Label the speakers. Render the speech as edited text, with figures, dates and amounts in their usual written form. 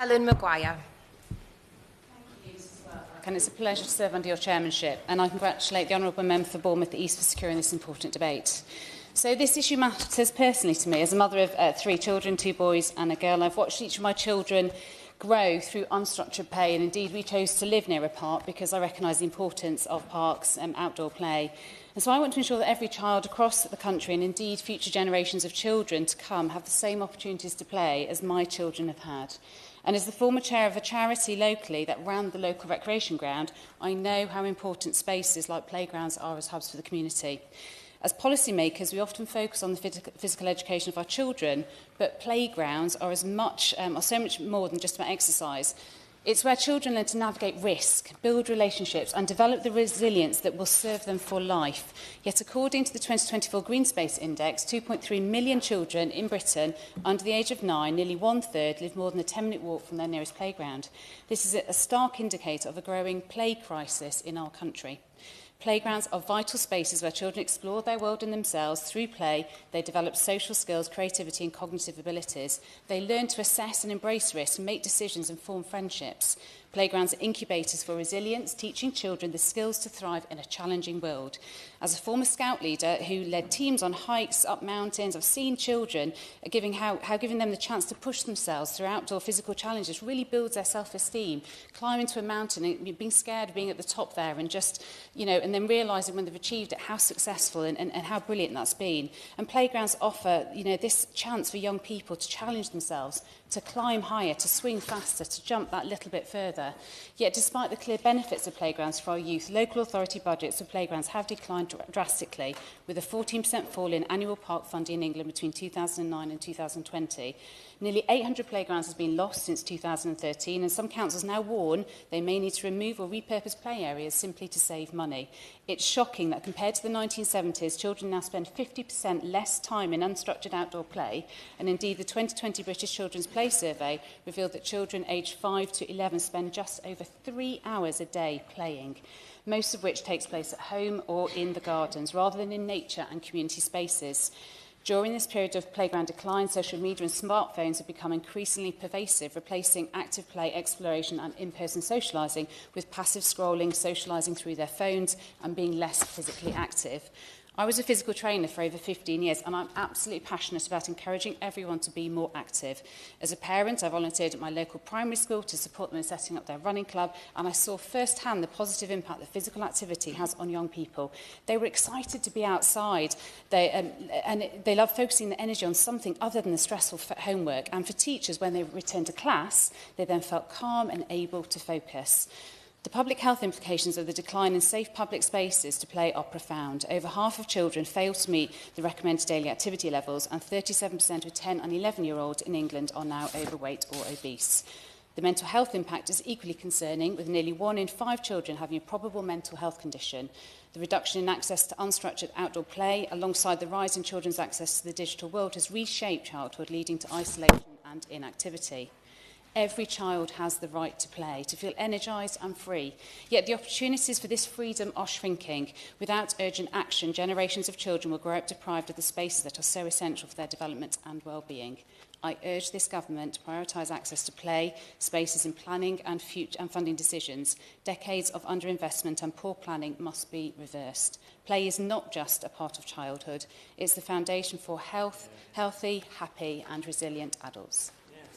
Speaker 1: Helen Maguire.
Speaker 2: And it's a pleasure to serve under your chairmanship, and I congratulate the Honourable Member for Bournemouth East for securing this important debate. So this issue matters personally to me. As a mother of 3 children, 2 boys and a girl, I've watched each of my children grow through unstructured play, and indeed we chose to live near a park because I recognise the importance of parks and outdoor play. And so I want to ensure that every child across the country, and indeed future generations of children to come, have the same opportunities to play as my children have had. And as the former chair of a charity locally that ran the local recreation ground, I know how important spaces like playgrounds are as hubs for the community. As policymakers, we often focus on the physical education of our children, but playgrounds are so much more than just about exercise. It's where children learn to navigate risk, build relationships and develop the resilience that will serve them for life. Yet according to the 2024 Green Space Index, 2.3 million children in Britain under the age of 9, nearly 1/3, live more than a 10-minute walk from their nearest playground. This is a stark indicator of a growing play crisis in our country. Playgrounds are vital spaces where children explore their world and themselves through play. They develop social skills, creativity and cognitive abilities. They learn to assess and embrace risk, make decisions and form friendships. Playgrounds are incubators for resilience, teaching children the skills to thrive in a challenging world. As a former Scout leader who led teams on hikes up mountains, I've seen children how giving them the chance to push themselves through outdoor physical challenges really builds their self-esteem. Climbing to a mountain and being scared of being at the top there and just, and then realising when they've achieved it how successful and how brilliant that's been. And playgrounds offer, this chance for young people to challenge themselves, to climb higher, to swing faster, to jump that little bit further. Yet despite the clear benefits of playgrounds for our youth, local authority budgets for playgrounds have declined drastically, with a 14% fall in annual park funding in England between 2009 and 2020. Nearly 800 playgrounds has been lost since 2013, and some councils now warn they may need to remove or repurpose play areas simply to save money. It's shocking that compared to the 1970s, children now spend 50% less time in unstructured outdoor play, and indeed the 2020 British Children's Play Survey revealed that children aged 5 to 11 spend just over 3 hours a day playing, most of which takes place at home or in the gardens, rather than in nature and community spaces. During this period of playground decline, social media and smartphones have become increasingly pervasive, replacing active play, exploration and in-person socialising with passive scrolling, socialising through their phones and being less physically active. I was a physical trainer for over 15 years and I'm absolutely passionate about encouraging everyone to be more active. As a parent, I volunteered at my local primary school to support them in setting up their running club, and I saw firsthand the positive impact that physical activity has on young people. They were excited to be outside and they loved focusing their energy on something other than the stressful homework. And for teachers, when they returned to class, they then felt calm and able to focus. The public health implications of the decline in safe public spaces to play are profound. Over half of children fail to meet the recommended daily activity levels, and 37% of 10 and 11-year-olds in England are now overweight or obese. The mental health impact is equally concerning, with nearly 1 in 5 children having a probable mental health condition. The reduction in access to unstructured outdoor play, alongside the rise in children's access to the digital world, has reshaped childhood, leading to isolation and inactivity. Every child has the right to play, to feel energised and free. Yet the opportunities for this freedom are shrinking. Without urgent action, generations of children will grow up deprived of the spaces that are so essential for their development and well-being. I urge this government to prioritise access to play spaces in planning and funding decisions. Decades of underinvestment and poor planning must be reversed. Play is not just a part of childhood. It's the foundation for healthy, happy and resilient adults.